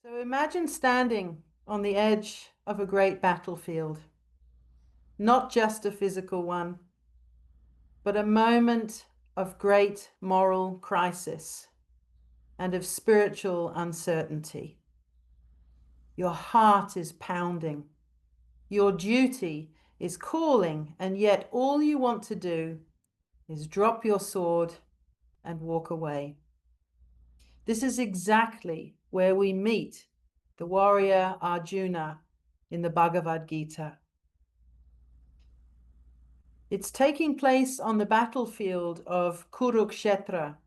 So imagine standing on the edge of a great battlefield, not just a physical one, but a moment of great moral crisis and of spiritual uncertainty. Your heart is pounding. Your duty is calling, and yet all you want to do is drop your sword and walk away. This is exactly where we meet the warrior Arjuna in the Bhagavad Gita. It's taking place on the battlefield of Kurukshetra,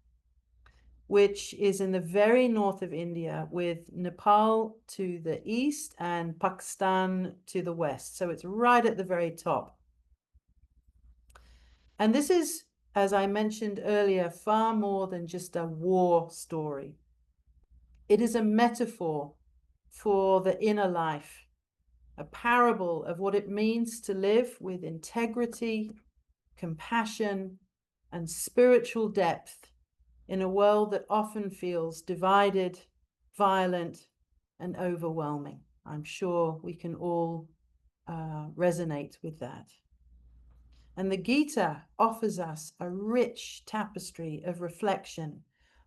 which is in the very north of India, with Nepal to the east and Pakistan to the west. So it's right at the very top. And this is, as I mentioned earlier, far more than just a war story. It is a metaphor for the inner life, a parable of what it means to live with integrity, compassion, and spiritual depth in a world that often feels divided, violent, and overwhelming. I'm sure we can all resonate with that. And the Gita offers us a rich tapestry of reflection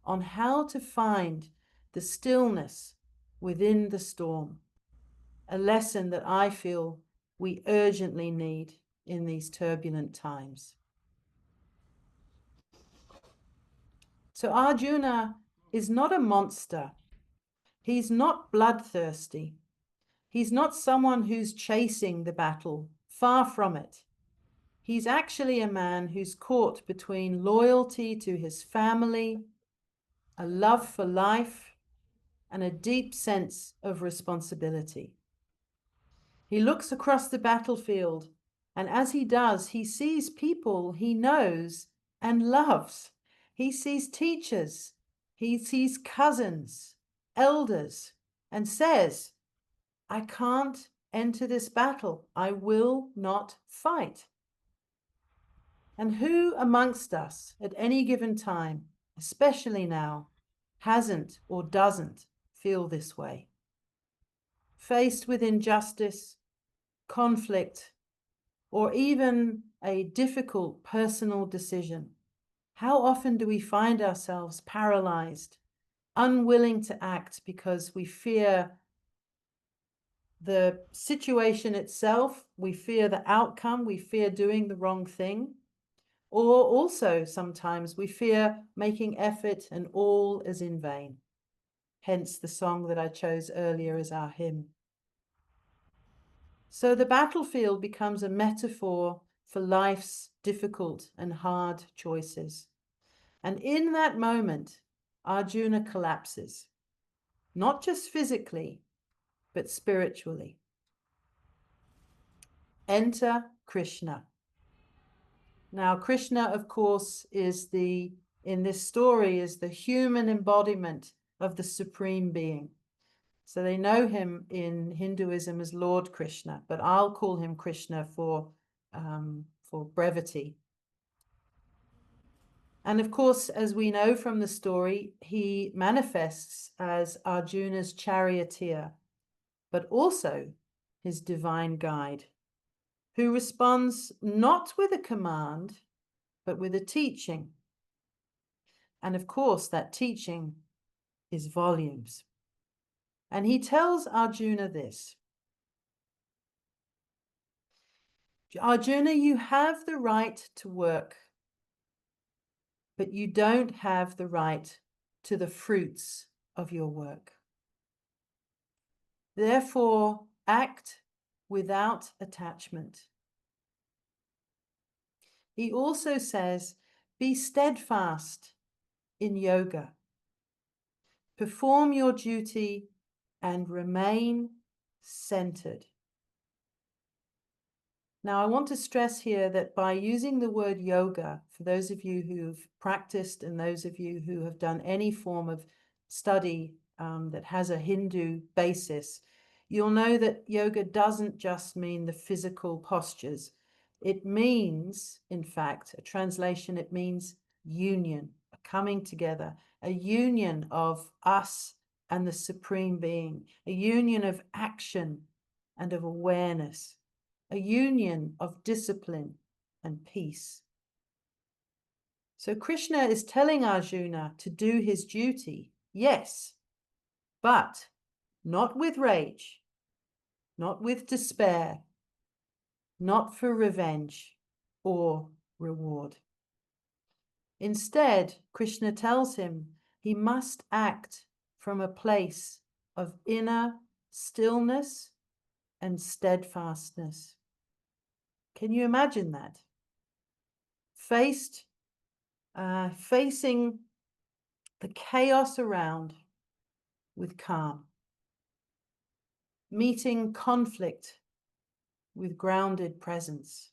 on how to find the stillness within the storm, a lesson that I feel we urgently need in these turbulent times. So Arjuna is not a monster. He's not bloodthirsty. He's not someone who's chasing the battle. Far from it. He's actually a man who's caught between loyalty to his family, a love for life, and a deep sense of responsibility. He looks across the battlefield, and as he does, he sees people he knows and loves. He sees teachers, he sees cousins, elders, and says, I can't enter this battle. I will not fight. And who amongst us at any given time, especially now, hasn't or doesn't feel this way? Faced with injustice, conflict, or even a difficult personal decision, how often do we find ourselves paralyzed, unwilling to act because we fear the situation itself, we fear the outcome, we fear doing the wrong thing, or also sometimes we fear making effort and all is in vain. Hence the song that I chose earlier as our hymn. So the battlefield becomes a metaphor for life's difficult and hard choices. And in that moment, Arjuna collapses, not just physically, but spiritually. Enter Krishna. Now, Krishna, of course, in this story, is the human embodiment of the Supreme Being. So they know him in Hinduism as Lord Krishna, but I'll call him Krishna for brevity. And of course, as we know from the story, he manifests as Arjuna's charioteer, but also his divine guide, who responds not with a command, but with a teaching. And of course, that teaching is volumes. And he tells Arjuna this: Arjuna, you have the right to work, but you don't have the right to the fruits of your work. Therefore, act without attachment. He also says, be steadfast in yoga. Perform your duty and remain centered. Now, I want to stress here that by using the word yoga, for those of you who've practiced and those of you who have done any form of study that has a Hindu basis, you'll know that yoga doesn't just mean the physical postures. It means, in fact, a translation, it means union, a coming together, a union of us and the Supreme Being, a union of action and of awareness, a union of discipline and peace. So Krishna is telling Arjuna to do his duty, yes, but not with rage, not with despair, not for revenge or reward. Instead, Krishna tells him he must act from a place of inner stillness and steadfastness. Can you imagine that? Facing the chaos around with calm, meeting conflict with grounded presence.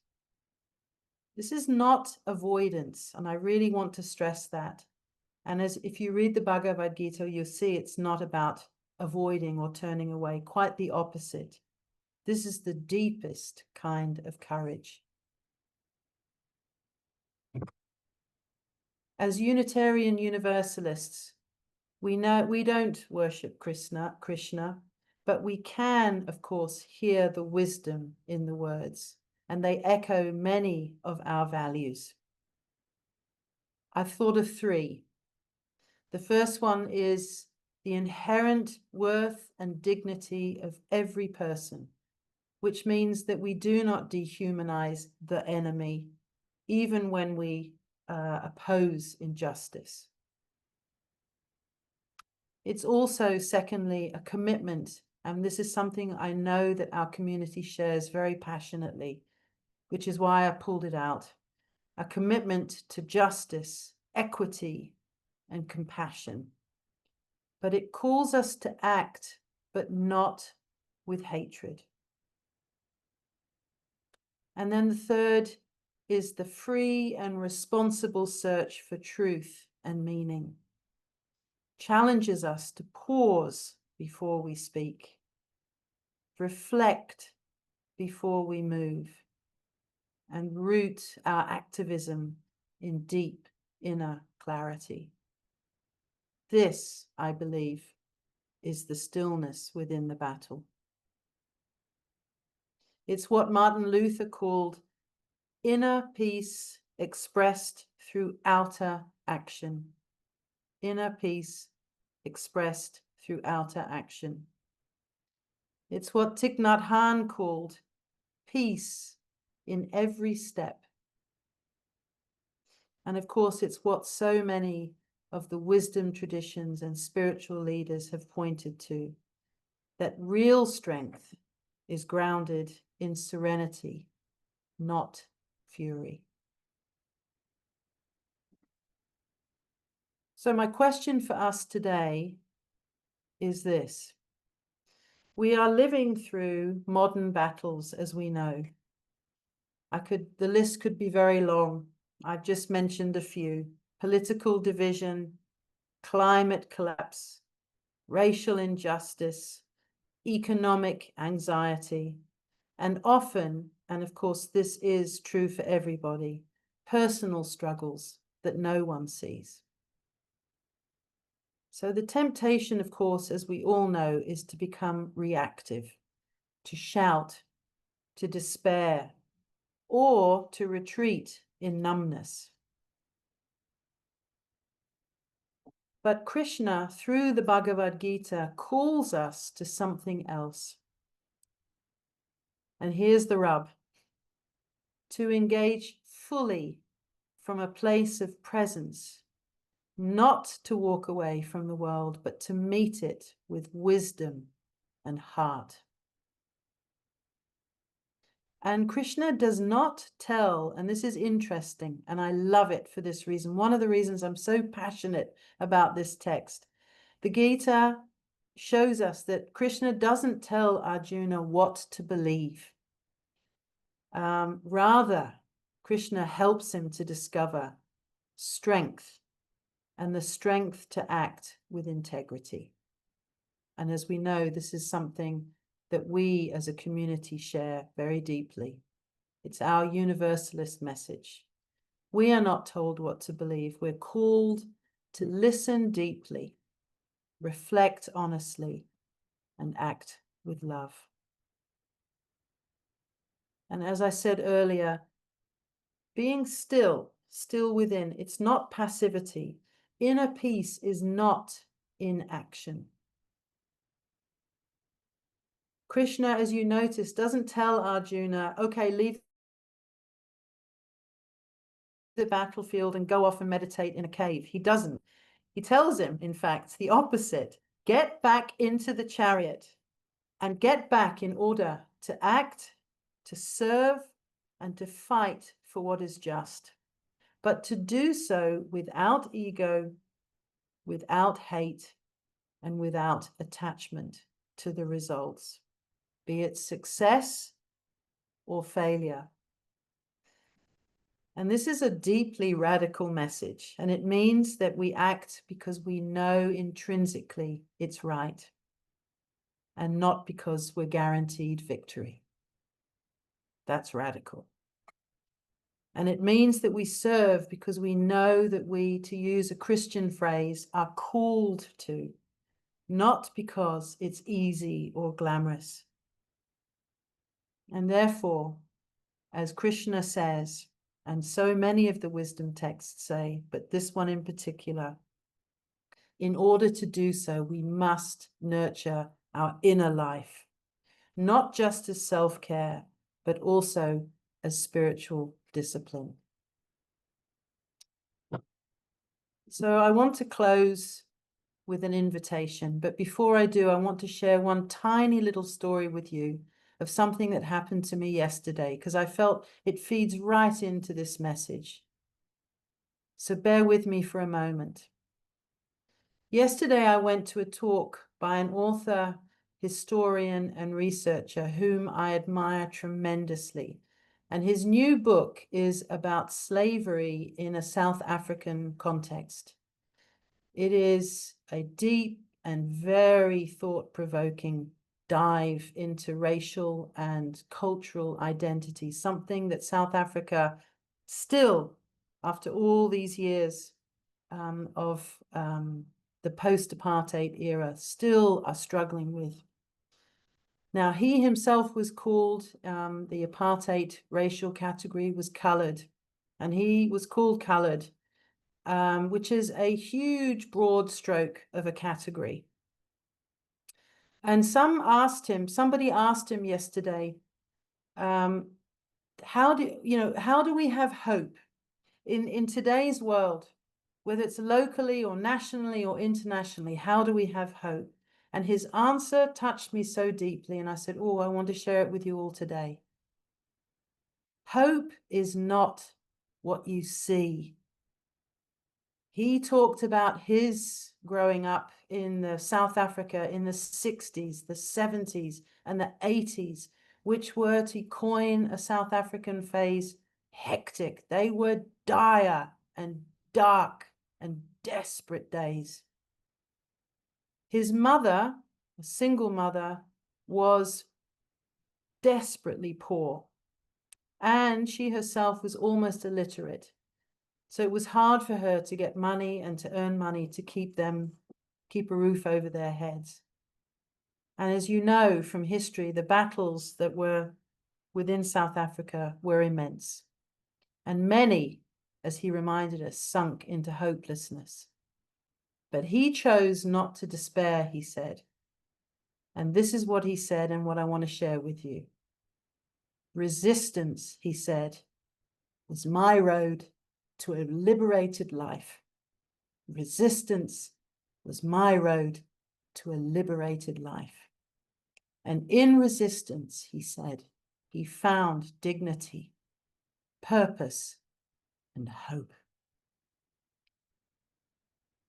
This is not avoidance, and I really want to stress that. And if you read the Bhagavad Gita, you'll see it's not about avoiding or turning away, quite the opposite. This is the deepest kind of courage. As Unitarian Universalists, we know we don't worship Krishna, but we can, of course, hear the wisdom in the words, and they echo many of our values. I've thought of three. The first one is the inherent worth and dignity of every person, which means that we do not dehumanize the enemy, even when we oppose injustice. It's also, secondly, a commitment, and this is something I know that our community shares very passionately, which is why I pulled it out, a commitment to justice, equity, and compassion. But it calls us to act, but not with hatred. And then the third is the free and responsible search for truth and meaning. Challenges us to pause before we speak, reflect before we move, and root our activism in deep inner clarity. This, I believe, is the stillness within the battle. It's what Martin Luther called inner peace expressed through outer action. Inner peace expressed through outer action. It's what Thich Nhat Hanh called peace in every step. And of course, it's what so many of the wisdom traditions and spiritual leaders have pointed to, that real strength is grounded in serenity, not fury. So my question for us today is this. We are living through modern battles, as we know. The list could be very long. I've just mentioned a few: political division, climate collapse, racial injustice, economic anxiety, and often, and of course this is true for everybody, personal struggles that no one sees. So the temptation, of course, as we all know, is to become reactive, to shout, to despair, or to retreat in numbness. But Krishna, through the Bhagavad Gita, calls us to something else. And here's the rub: to engage fully from a place of presence, not to walk away from the world, but to meet it with wisdom and heart. And Krishna does not tell, and this is interesting, and I love it for this reason. One of the reasons I'm so passionate about this text, the Gita shows us that Krishna doesn't tell Arjuna what to believe. Rather, Krishna helps him to discover strength and the strength to act with integrity. And as we know, this is something that we as a community share very deeply. It's our universalist message. We are not told what to believe. We're called to listen deeply, reflect honestly, and act with love. And as I said earlier, being still within, it's not passivity. Inner peace is not inaction. Krishna, as you notice, doesn't tell Arjuna, okay, leave the battlefield and go off and meditate in a cave. He doesn't. He tells him, in fact, the opposite. Get back into the chariot and get back in order to act, to serve, and to fight for what is just. But to do so without ego, without hate, and without attachment to the results, be it success or failure. And this is a deeply radical message, and it means that we act because we know intrinsically it's right, and not because we're guaranteed victory. That's radical. And it means that we serve because we know that we, to use a Christian phrase, are called to, not because it's easy or glamorous. And therefore, as Krishna says, and so many of the wisdom texts say, but this one in particular, in order to do so, we must nurture our inner life, not just as self-care, but also as spiritual discipline. So I want to close with an invitation, but before I do, I want to share one tiny little story with you of something that happened to me yesterday, because I felt it feeds right into this message. So bear with me for a moment. Yesterday, I went to a talk by an author, historian, and researcher whom I admire tremendously. And his new book is about slavery in a South African context. It is a deep and very thought-provoking dive into racial and cultural identity, something that South Africa still, after all these years of the post-apartheid era, still are struggling with. Now, he himself was called, the apartheid racial category was colored, and he was called colored, which is a huge broad stroke of a category. And somebody asked him yesterday, how do we have hope in today's world, whether it's locally or nationally or internationally? How do we have hope? And his answer touched me so deeply, and I said, oh, I want to share it with you all today. Hope is not what you see. He talked about his growing up in South Africa in the 60s, the 70s, and the 80s, which were, to coin a South African phrase, hectic. They were dire and dark and desperate days. His mother, a single mother, was desperately poor, and she herself was almost illiterate. So it was hard for her to get money and to earn money to keep a roof over their heads. And as you know from history, the battles that were within South Africa were immense. And many, as he reminded us, sunk into hopelessness. But he chose not to despair, he said. And this is what he said and what I want to share with you. Resistance, he said, is my road to a liberated life. Resistance was my road to a liberated life. And in resistance, he said, he found dignity, purpose, and hope.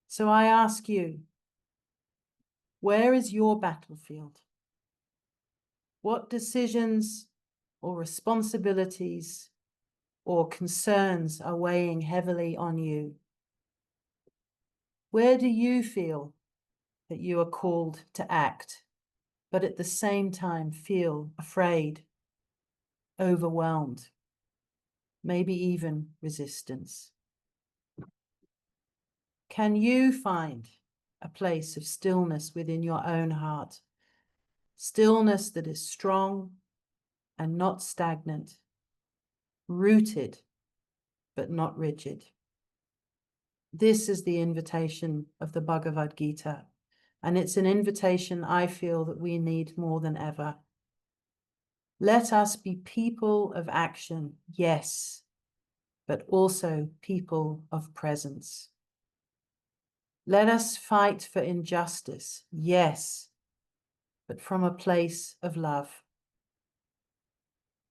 So I ask you, where is your battlefield? What decisions or responsibilities or concerns are weighing heavily on you? Where do you feel that you are called to act, but at the same time feel afraid, overwhelmed, maybe even resistance? Can you find a place of stillness within your own heart. Stillness that is strong and not stagnant, rooted but not rigid. This is the invitation of the Bhagavad Gita, and it's an invitation I feel that we need more than ever. Let us be people of action, yes, but also people of presence. Let us fight for injustice, yes, but from a place of love.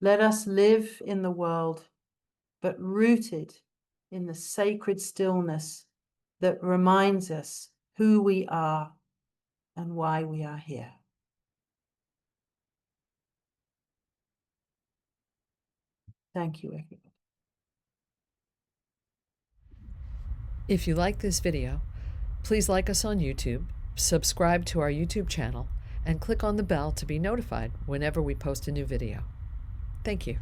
Let us live in the world, but rooted in the sacred stillness that reminds us who we are and why we are here. Thank you, everybody. If you like this video, please like us on YouTube, subscribe to our YouTube channel, and click on the bell to be notified whenever we post a new video. Thank you.